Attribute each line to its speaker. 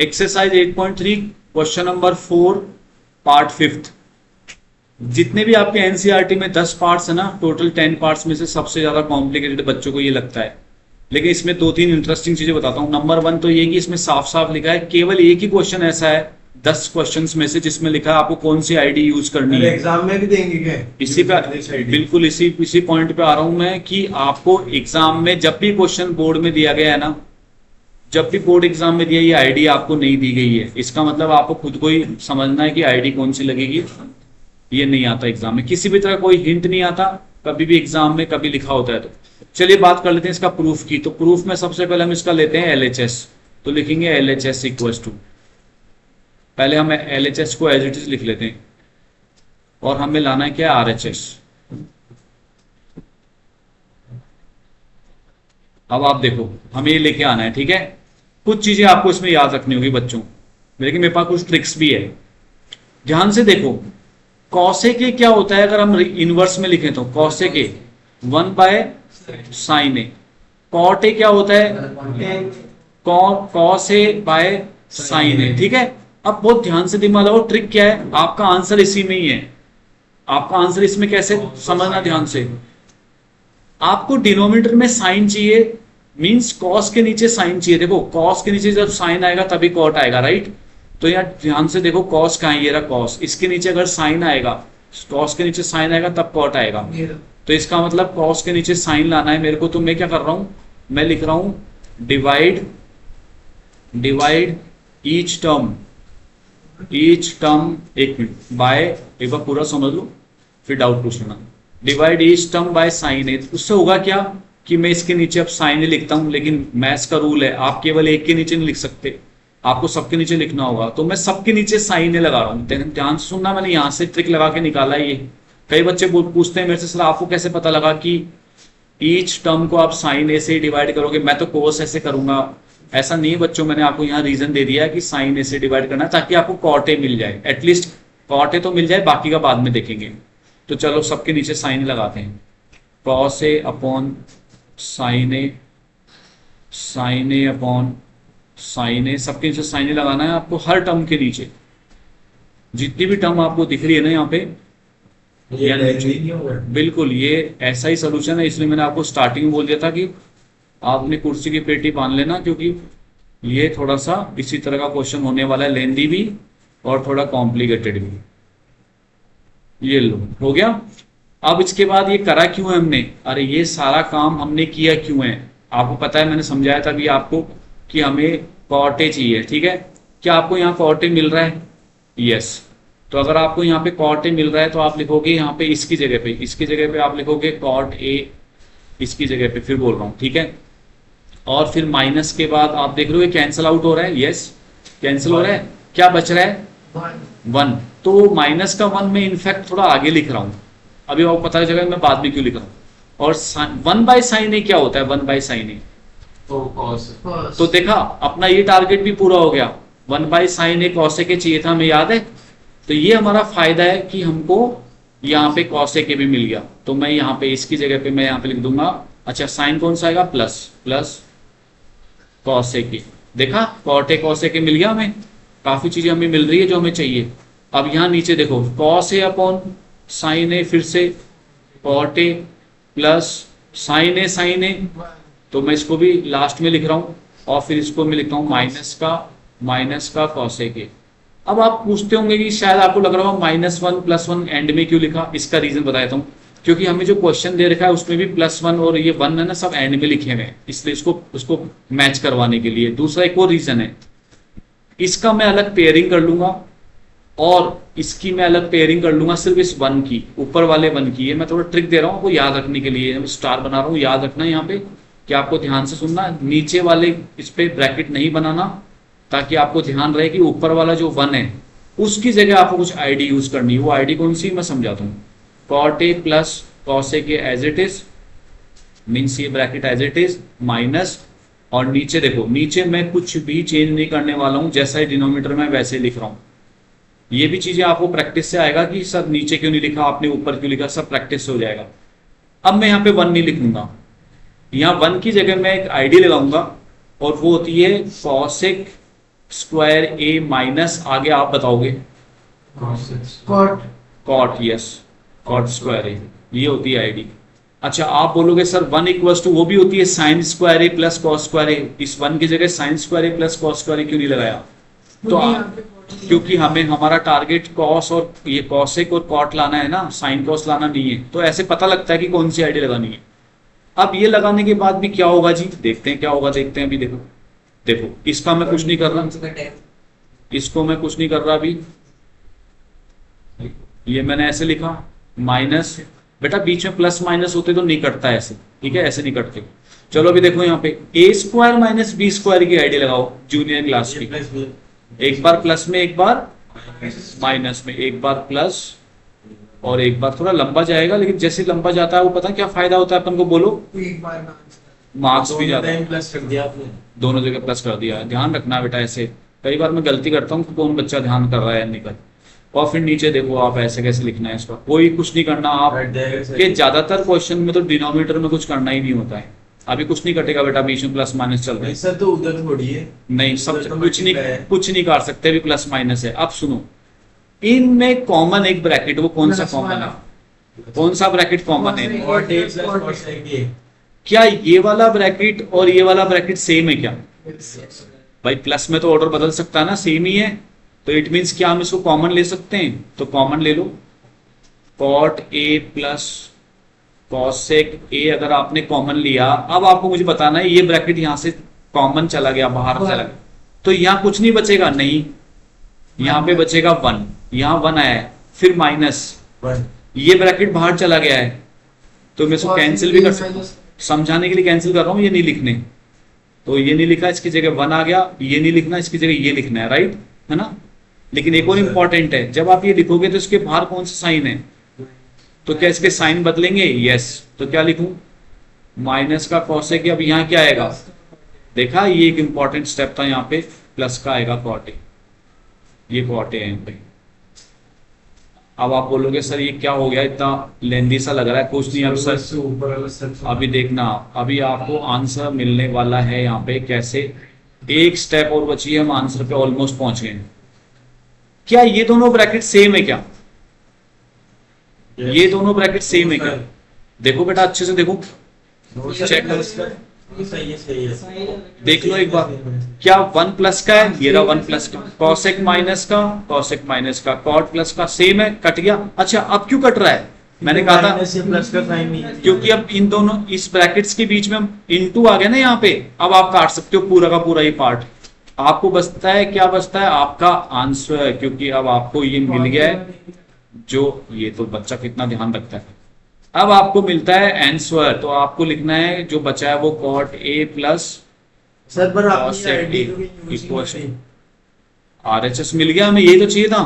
Speaker 1: Exercise 8.3 question number 4 part 5। जितने भी आपके एनसीईआरटी में 10 पार्ट्स है ना, टोटल 10 पार्ट्स में से सबसे ज्यादा कॉम्प्लिकेटेड बच्चों को ये लगता है। लेकिन इसमें 2-3 इंटरेस्टिंग चीजें बताता हूँ। नंबर 1 तो ये कि इसमें साफ साफ लिखा है, केवल एक ही क्वेश्चन ऐसा है 10 क्वेश्चंस में से जिसमें लिखा है आपको कौन सी आईडी यूज करनी है।
Speaker 2: एग्जाम में भी देंगे क्या?
Speaker 1: इसी पे बिल्कुल इसी पॉइंट पे आ रहा हूं मैं कि आपको एग्जाम में जब भी क्वेश्चन बोर्ड में दिया गया है ना, जब भी बोर्ड एग्जाम में दिया ये आईडी आपको नहीं दी गई है, इसका मतलब आपको खुद को ही समझना है कि आईडी कौन सी लगेगी। ये नहीं आता एग्जाम में, किसी भी तरह कोई हिंट नहीं आता कभी भी एग्जाम में, कभी लिखा होता है। तो चलिए बात कर लेते हैं इसका प्रूफ की। तो प्रूफ में सबसे पहले हम इसका लेते हैं LHS। तो लिखेंगे LHS इक्वल्स टू, पहले हम LHS को एज इट इज लिख लेते हैं और हमें लाना है क्या, RHS। अब आप देखो हमें ये लेके आना है, ठीक है। कुछ चीजें आपको इसमें याद रखनी होगी बच्चों, लेकिन मेरे पास कुछ ट्रिक्स भी है। ध्यान से देखो, कॉसेक क्या होता है अगर हम इनवर्स में लिखें तो कॉसेक 1/sin A। कॉट क्या होता है, कॉस A/sin A, ठीक है। अब बहुत ध्यान से दिमाग लगाओ, ट्रिक क्या है, आपका आंसर इसी में ही है। आपका आंसर इसमें कैसे समझना, ध्यान से। आपको डिनोमिनेटर में साइन चाहिए, मींस कॉस के नीचे साइन चाहिए। देखो कॉस के नीचे जब साइन आएगा तभी कॉट आएगा, राइट। तो यार ध्यान से देखो, कॉस कहां है, ये रहा कॉस। इसके नीचे अगर साइन आएगा, कॉस के नीचे साइन आएगा तब कॉट आएगा। तो इसका मतलब कॉस के नीचे साइन लाना है मेरे को। तो मैं क्या कर रहा हूं, मैं लिख रहा हूं डिवाइड ईच टर्म एक मिनट बाय, एक बार पूरा समझ लो फिर डाउट पूछना। Divide each term by sine A. उससे होगा क्या कि मैं इसके नीचे अब साइन ए लिखता हूं, लेकिन मैथ्स का रूल है आप केवल एक के नीचे नहीं लिख सकते, आपको सबके नीचे लिखना होगा। तो मैं सबके नीचे साइन ए लगा रहा हूं। ध्यान से सुनना, मैंने यहां से ट्रिक लगा के निकाला है ये। कई बच्चे पूछते हैं मेरे से, सर आपको कैसे पता लगा कि ईच टर्म को आप साइन ए से डिवाइड करोगे, मैं तो कोस ऐसे करूंगा। ऐसा नहीं बच्चों, मैंने आपको यहाँ रीजन दे दिया है कि साइन ए से डिवाइड करना है ताकि आपको कॉट ए मिल जाए, एटलीस्ट कॉट ए तो मिल जाए, बाकी का बाद में देखेंगे। तो चलो सबके नीचे साइन लगाते हैं, cos A upon sine A upon sine ए। सबके नीचे साइन ए लगाना है आपको, हर टर्म के नीचे जितनी भी टर्म आपको दिख रही है ना यहाँ पे, बिल्कुल ये ऐसा ही सोल्यूशन है। इसलिए मैंने आपको स्टार्टिंग में बोल दिया था कि आपने कुर्सी की पेटी बांध लेना, क्योंकि ये थोड़ा सा इसी तरह का क्वेश्चन होने वाला है, लेंदी भी और थोड़ा कॉम्प्लिकेटेड भी। ये लो हो गया। अब इसके बाद ये करा क्यों है हमने, अरे ये सारा काम हमने किया क्यों है, आपको पता है, मैंने समझाया था अभी आपको कि हमें कॉट ए चाहिए, ठीक है। क्या आपको यहाँ कॉट ए मिल रहा है, यस। तो अगर आपको यहाँ पे कॉट ए मिल रहा है तो आप लिखोगे यहाँ पे इसकी जगह पे आप लिखोगे कॉट ए, इसकी जगह पे, फिर बोल रहा हूँ, ठीक है। और फिर माइनस के बाद आप देख रहे हो कैंसिल आउट हो रहा है, यस कैंसिल हो रहा है। क्या बच रहा है, 1। तो माइनस का 1 में इनफैक्ट थोड़ा आगे लिख रहा हूं, अभी आपको पता चलेगा मैं बाद में क्यों लिख रहा हूं। और 1/sin ए क्या होता है, 1/sin ए तो देखा अपना ये टारगेट भी पूरा हो गया। 1/sin ए कॉस ए के चाहिए था, हमें याद है। तो ये हमारा फायदा है कि हमको यहाँ पे कॉस ए के भी मिल गया। तो मैं यहाँ पे इसकी जगह पे मैं यहाँ पे लिख दूंगा, अच्छा साइन कौन सा आएगा, प्लस कॉस ए की। देखा कॉट ए कॉस ए के मिल गया, हमें काफी चीजें हमें मिल रही है जो हमें चाहिए। अब यहाँ नीचे देखो कॉस ए अपॉन साइन ए, फिर से कॉट ए प्लस साइन ए। तो मैं इसको भी लास्ट में लिख रहा हूं और फिर इसको मैं लिखता हूं माइनस का कॉस ए के। अब आप पूछते होंगे कि शायद आपको लग रहा होगा -1 +1 एंड में क्यों लिखा, इसका रीजन बता देता हूं। क्योंकि हमें जो क्वेश्चन दे रखा है उसमें भी +1 और ये 1 है ना, सब एंड में लिखे हुए हैं, इसलिए उसको मैच करवाने के लिए। दूसरा एक और रीजन है, इसका मैं अलग पेयरिंग कर लूंगा और इसकी मैं अलग पेयरिंग कर लूंगा, सिर्फ इस 1 की, ऊपर वाले 1 की। ये मैं थोड़ा ट्रिक दे रहा हूँ आपको याद रखने के लिए, स्टार बना रहा हूँ, याद रखना यहाँ पे कि आपको ध्यान से सुनना, नीचे वाले इस पे ब्रैकेट नहीं बनाना, ताकि आपको ध्यान रहे कि ऊपर वाला जो 1 है उसकी जगह आपको कुछ आईडी यूज करनी है। वो आईडी कौन सी मैं समझाता हूँ, cot A plus cos A के एज इट इज, मीन्स ये bracket as it is, minus, और नीचे देखो, नीचे मैं कुछ भी चेंज नहीं करने वाला हूं, जैसा ही डिनोमिनेटर में वैसे ही लिख रहा हूं। ये भी चीजें आपको प्रैक्टिस से आएगा कि सर नीचे क्यों नहीं लिखा आपने, ऊपर क्यों लिखा, सब प्रैक्टिस से हो जाएगा। अब मैं यहाँ पे 1 नहीं लिखूंगा, यहाँ 1 की जगह मैं एक आईडी लगाऊंगा और वो होती है कॉसेक स्क्वायर ए माइनस आगे आप बताओगे
Speaker 2: cot
Speaker 1: cot, yes cot square A, ये होती है आईडी। अच्छा आप बोलोगे सर 1 इक्वल्स टू वो भी होती है साइन स्क्वायर ए प्लस कॉस स्क्वायर ए, इस 1 की जगह साइन स्क्वायर ए प्लस कॉस स्क्वायर ए क्यों नहीं लगाया? तो क्योंकि हमें हमारा टारगेट कॉस और ये कॉसेक और कॉट लाना है ना, साइन कॉस लाना नहीं है। तो ऐसे पता लगता है कि कौन सी आईडी लगानी है। अब ये लगाने के बाद भी क्या होगा जी, देखते हैं क्या होगा, देखते हैं अभी। देखो देखो इसका मैं कुछ नहीं कर रहा, इसको मैं कुछ नहीं कर रहा अभी, ये मैंने ऐसे लिखा माइनस, बेटा बीच में प्लस माइनस होते तो नहीं कटता ऐसे, ठीक है, ऐसे नहीं कटते। चलो अभी देखो यहाँ पे ए स्क्वायर माइनस बी स्क्वायर की आईडी लगाओ जूनियर क्लास की, एक बार प्लस में एक बार माइनस में, एक बार प्लस और एक बार थोड़ा लंबा जाएगा, लेकिन जैसे लंबा जाता है वो पता क्या फायदा होता है अपन को, बोलो
Speaker 2: एक बार
Speaker 1: मार्क्स भी जाता है,
Speaker 3: प्लस कर दिया आपने,
Speaker 1: दोनों जगह प्लस कर दिया। ध्यान रखना बेटा, ऐसे कई बार मैं गलती करता हूँ, कौन बच्चा ध्यान कर रहा है नहीं कर। और फिर नीचे देखो आप ऐसे कैसे लिखना है इसका, कोई कुछ नहीं करना आप के, ज्यादातर क्वेश्चन में तो डिनोमिनेटर में कुछ करना ही नहीं होता है। अभी कुछ नहीं कटेगा बेटा, बीच में प्लस माइनस चल रहा है।
Speaker 3: सर तो उधर थोड़ी है,
Speaker 1: नहीं सब
Speaker 3: उधर तो
Speaker 1: कुछ नहीं कर सकते, अभी प्लस माइनस है। अब सुनो, इनमें कॉमन एक ब्रैकेट, वो कौन सा कॉमन है, कौन सा ब्रैकेट कॉमन है?
Speaker 3: Cot A plus cosec A.
Speaker 1: क्या ये वाला ब्रैकेट और ये वाला ब्रैकेट सेम है क्या? भाई प्लस में तो ऑर्डर बदल सकता है ना, सेम ही है, तो इट मीन्स क्या हम इसको कॉमन ले सकते हैं? तो कॉमन ले लो, cot A plus cosec A अगर आपने कॉमन लिया, अब आपको मुझे बताना है ये ब्रैकेट यहां से कॉमन चला गया, बाहर चला गया, तो यहाँ कुछ नहीं बचेगा, नहीं यहाँ पे बचेगा 1, यहाँ 1 आया है, फिर माइनस, ये ब्रैकेट बाहर चला गया है, तो मैं इसको कैंसिल भी कर सकता हूँ, समझाने के लिए कैंसिल कर रहा हूँ, ये नहीं लिखने, तो ये नहीं लिखा, इसकी जगह 1 आ गया, ये नहीं लिखना, इसकी जगह ये लिखना है, राइट है ना। लेकिन एक और इंपॉर्टेंट है, जब आप ये लिखोगे तो इसके बाहर कौन सा साइन है, तो क्या इसके साइन बदलेंगे? यस, तो क्या लिखूं, माइनस का कॉसेक, अब यहाँ क्या आएगा, देखा ये एक इंपॉर्टेंट स्टेप था, यहाँ पे प्लस का आएगा कॉट ए, ये कॉट ए है यहाँ पे। अब आप बोलोगे सर ये क्या हो गया, इतना लेंदी सा लग रहा है, कुछ नहीं। अब सर अभी देखना, अभी आपको आंसर मिलने वाला है यहाँ पे, कैसे, एक स्टेप और बची है, हम आंसर पे ऑलमोस्ट पहुंच गए। क्या ये दोनों ब्रैकेट सेम है क्या? ये दोनों ब्रैकेट सेम है क्या? देखो बेटा अच्छे से देखो, चेक करो,
Speaker 3: सही है,
Speaker 1: देख लो एक बार, क्या 1 प्लस का है, ये रहा 1 प्लस का, कॉसेक माइनस का, कॉसेक माइनस का, कॉट प्लस का, सेम है, कट गया। अच्छा अब क्यों कट रहा है? मैंने कहा था
Speaker 3: प्लस का साइन नहीं है,
Speaker 1: क्योंकि अब इन दोनों इस ब्रैकेट्स के बीच में इनटू आ गया ना यहाँ पे, अब आप काट सकते हो पूरा का पूरा ये पार्ट, आपको बचता है, क्या बचता है आपका आंसर, क्योंकि अब आपको ये मिल गया है, जो ये तो बच्चा कितना ध्यान रखता है, अब आपको मिलता है आंसर, तो आपको लिखना है जो बचा है वो कॉट ए प्लस
Speaker 3: सर पर
Speaker 1: RHS मिल गया हमें, यही तो चाहिए था।